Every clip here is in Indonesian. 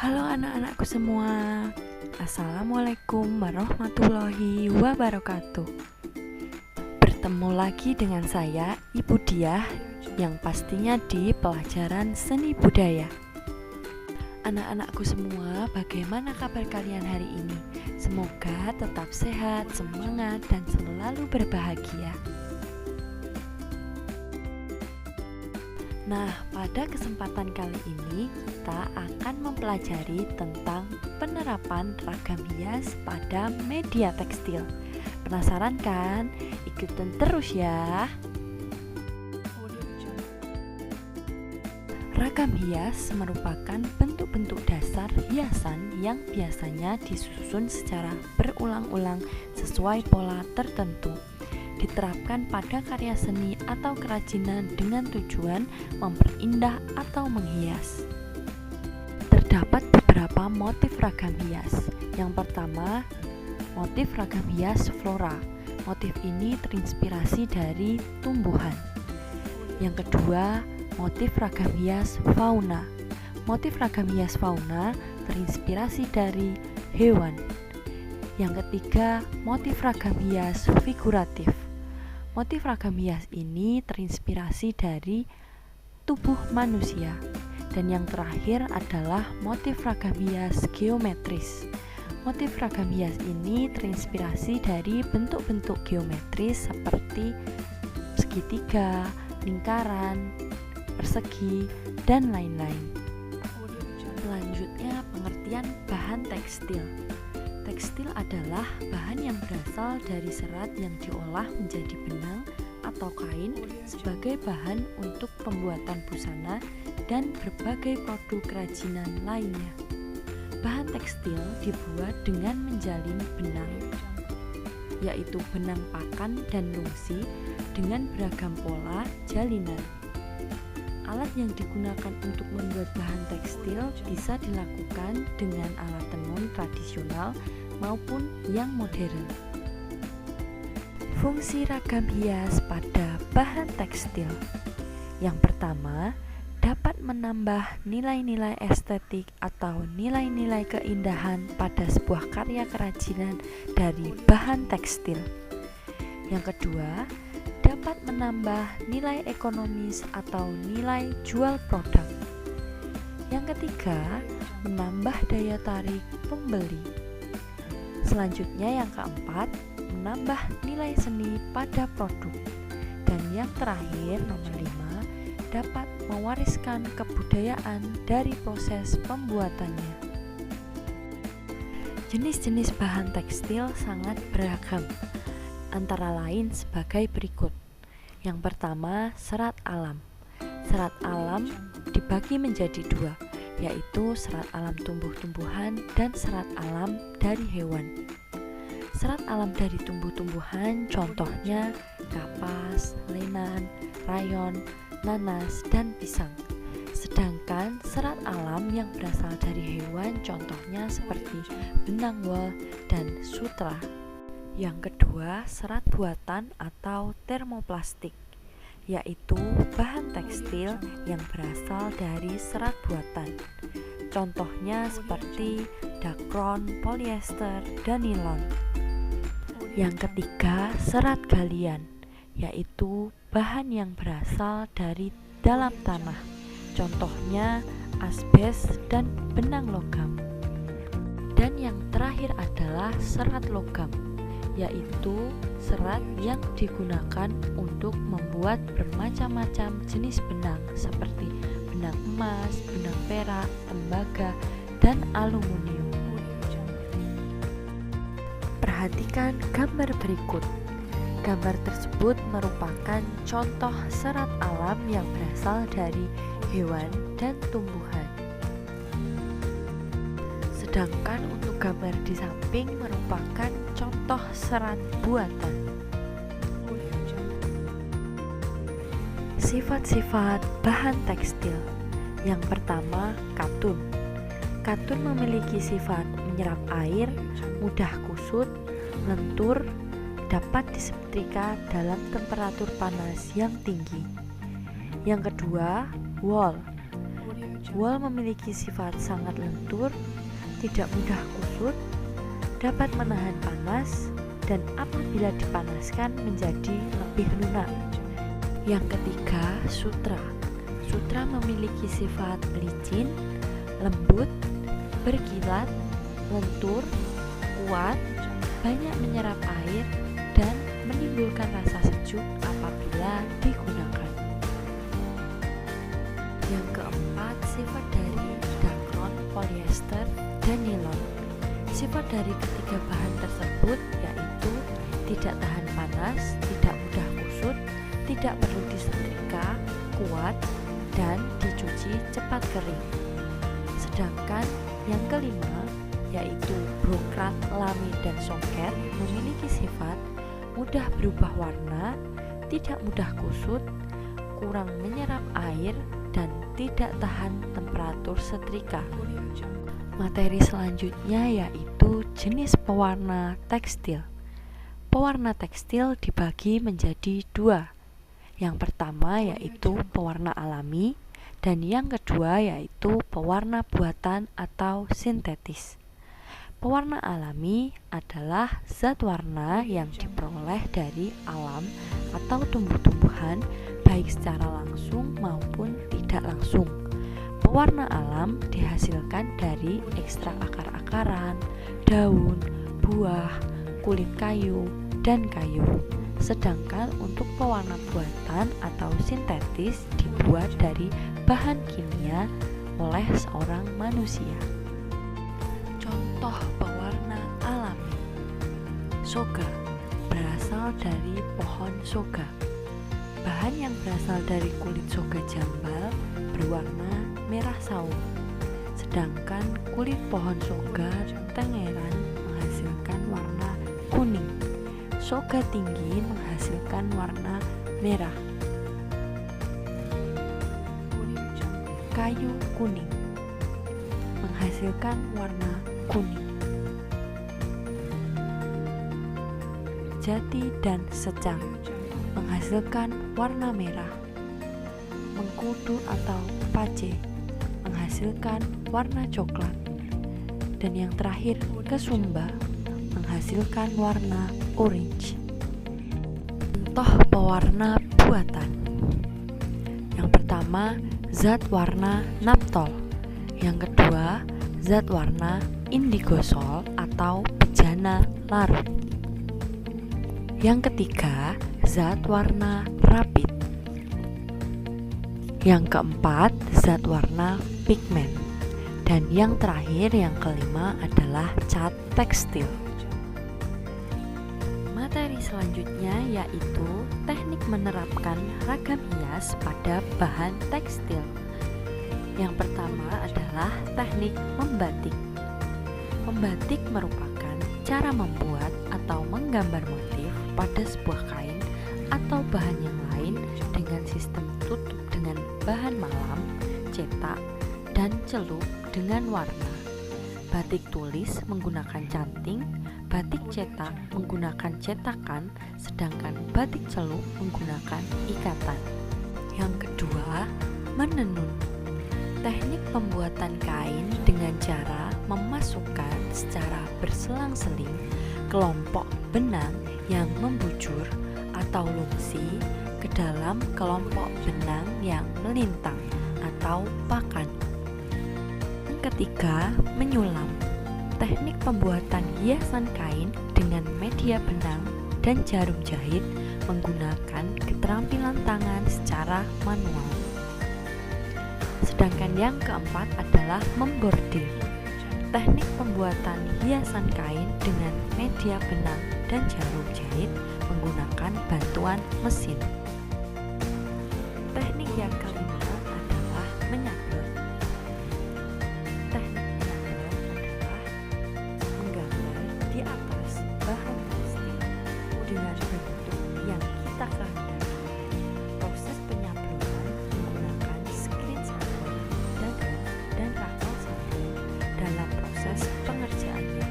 Halo anak-anakku semua. Assalamualaikum warahmatullahi wabarakatuh. Bertemu lagi dengan saya, Ibu Diah, yang pastinya di pelajaran seni budaya. Anak-anakku semua, bagaimana kabar kalian hari ini? Semoga tetap sehat, semangat, dan selalu berbahagia. Nah, pada kesempatan kali ini kita akan mempelajari tentang penerapan ragam hias pada media tekstil. Penasaran kan? Ikutin terus ya. Ragam hias merupakan bentuk-bentuk dasar hiasan yang biasanya disusun secara berulang-ulang sesuai pola tertentu. Diterapkan pada karya seni atau kerajinan dengan tujuan memperindah atau menghias. Terdapat beberapa motif ragam hias. Yang pertama, motif ragam hias flora. Motif ini terinspirasi dari tumbuhan. Yang kedua, motif ragam hias fauna. Motif ragam hias fauna terinspirasi dari hewan. Yang ketiga, motif ragam hias figuratif. Motif ragam hias ini terinspirasi dari tubuh manusia. Dan yang terakhir adalah motif ragam hias geometris. Motif ragam hias ini terinspirasi dari bentuk-bentuk geometris seperti segitiga, lingkaran, persegi, dan lain-lain. Selanjutnya, pengertian bahan tekstil. Tekstil adalah bahan yang berasal dari serat yang diolah menjadi benang atau kain sebagai bahan untuk pembuatan busana dan berbagai produk kerajinan lainnya. Bahan tekstil dibuat dengan menjalin benang, yaitu benang pakan dan lungsi dengan beragam pola jalinan. Alat yang digunakan untuk membuat bahan tekstil bisa dilakukan dengan alat tenun tradisional maupun yang modern. Fungsi ragam hias pada bahan tekstil. Yang pertama, dapat menambah nilai-nilai estetik atau nilai-nilai keindahan pada sebuah karya kerajinan dari bahan tekstil. Yang kedua, dapat menambah nilai ekonomis atau nilai jual produk. Yang ketiga, menambah daya tarik pembeli. Selanjutnya yang keempat, menambah nilai seni pada produk. Dan yang terakhir, nomor 5, dapat mewariskan kebudayaan dari proses pembuatannya. Jenis-jenis bahan tekstil sangat beragam, antara lain sebagai berikut. Yang pertama, serat alam. Serat alam dibagi menjadi dua, yaitu serat alam tumbuh-tumbuhan dan serat alam dari hewan. Serat alam dari tumbuh-tumbuhan contohnya kapas, lenan, rayon, nanas, dan pisang. Sedangkan serat alam yang berasal dari hewan contohnya seperti benang wol dan sutra. Yang kedua, serat buatan atau termoplastik, yaitu bahan tekstil yang berasal dari serat buatan. Contohnya seperti dakron, polyester, dan nilon. Yang ketiga, serat galian, yaitu bahan yang berasal dari dalam tanah. Contohnya asbes dan benang logam. Dan yang terakhir adalah serat logam, yaitu serat yang digunakan untuk membuat bermacam-macam jenis benang seperti benang emas, benang perak, tembaga, dan aluminium. Perhatikan gambar berikut. Gambar tersebut merupakan contoh serat alam yang berasal dari hewan dan tumbuhan. Sedangkan untuk gambar di samping merupakan contoh serat buatan. Sifat-sifat bahan tekstil. Yang pertama, katun. Katun memiliki sifat menyerap air, mudah kusut, lentur, dapat disetrika dalam temperatur panas yang tinggi. Yang kedua, wol. Wool memiliki sifat sangat lentur, tidak mudah kusut, dapat menahan panas, dan apabila dipanaskan menjadi lebih lunak. Yang ketiga, sutra. Sutra memiliki sifat licin, lembut, berkilat, lentur, kuat, banyak menyerap air, dan menimbulkan rasa sejuk apabila digunakan. Yang keempat, sifat dari dakron, polyester, dan nilon. Sifat dari ketiga bahan tersebut yaitu tidak tahan panas, tidak mudah kusut, tidak perlu disetrika, kuat, dan dicuci cepat kering. Sedangkan yang kelima yaitu brokrat, lami, dan songket memiliki sifat mudah berubah warna, tidak mudah kusut, kurang menyerap air, dan tidak tahan temperatur setrika. Materi selanjutnya yaitu jenis pewarna tekstil. Pewarna tekstil dibagi menjadi dua. Yang pertama yaitu pewarna alami, dan yang kedua yaitu pewarna buatan atau sintetis. Pewarna alami adalah zat warna yang diperoleh dari alam atau tumbuh-tumbuhan, baik secara langsung maupun tidak langsung. Pewarna alam dihasilkan dari ekstrak akar-akaran, daun, buah, kulit kayu, dan kayu. Sedangkan untuk pewarna buatan atau sintetis dibuat dari bahan kimia oleh seorang manusia. Contoh pewarna alami: soga, berasal dari pohon soga. Bahan yang berasal dari kulit soga jambal berwarna merah sawo. Sedangkan kulit pohon soga tengeran menghasilkan warna kuning. Soga tinggi menghasilkan warna merah. Kayu kuning menghasilkan warna kuning. Jati dan secang menghasilkan warna merah. Mengkudu atau pace menghasilkan warna coklat. Dan yang terakhir, kesumba menghasilkan warna orange. Contoh pewarna buatan. Yang pertama, zat warna naptol. Yang kedua, zat warna indigosol atau bejana larut. Yang ketiga, zat warna rapid. Yang keempat, zat warna pigmen. Dan yang terakhir, yang kelima adalah cat tekstil. Materi selanjutnya yaitu teknik menerapkan ragam hias pada bahan tekstil. Yang pertama adalah teknik membatik. Membatik merupakan cara membuat atau menggambar motif pada sebuah kain atau bahan yang lain dengan sistem tutup dengan bahan malam, cetak, dan celup dengan warna. Batik tulis menggunakan canting, batik cetak menggunakan cetakan, sedangkan batik celup menggunakan ikatan. Yang kedua, menenun. Teknik pembuatan kain dengan cara memasukkan secara berselang-seling kelompok benang yang membujur atau lungsi ke dalam kelompok benang yang melintang atau pakan. Yang ketiga, menyulam. Teknik pembuatan hiasan kain dengan media benang dan jarum jahit menggunakan keterampilan tangan secara manual. Sedangkan yang keempat adalah membordir. Teknik pembuatan hiasan kain dengan media benang dan jarum jahit menggunakan bantuan mesin. Teknik yang kelima adalah menyablon. Teknik menyablon adalah menggambar di atas bahan tekstil dengan bentuk yang kita kehendaki. Proses penyablonan menggunakan screen sablon, dadah, dan rakal sablon dalam proses pengerjaannya.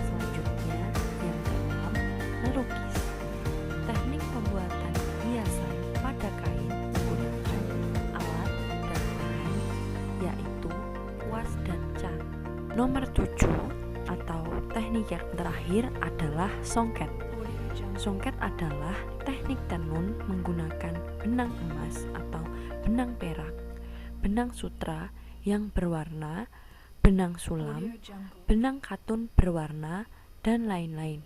Selanjutnya, yang keenam, melukis. Teknik pembuatan hiasan pada kain Nomor 7 atau teknik yang terakhir adalah songket. Songket adalah teknik tenun menggunakan benang emas atau benang perak, benang sutra yang berwarna, benang sulam, benang katun berwarna, dan lain-lain.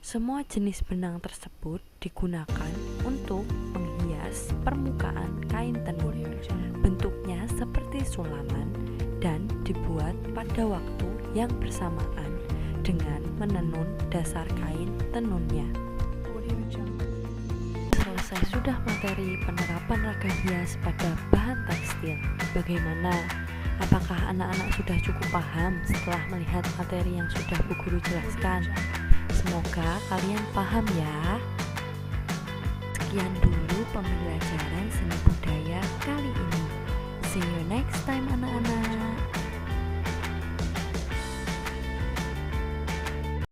Semua jenis benang tersebut digunakan untuk menghias permukaan kain tenun. Bentuknya seperti sulaman dan dibuat pada waktu yang bersamaan dengan menenun dasar kain tenunnya. Selesai sudah materi penerapan raga hias pada bahan tekstil. Bagaimana? Apakah anak-anak sudah cukup paham setelah melihat materi yang sudah Bu Guru jelaskan? Semoga kalian paham ya. Sekian dulu pembelajaran seni budaya kali ini. See you next time anak-anak.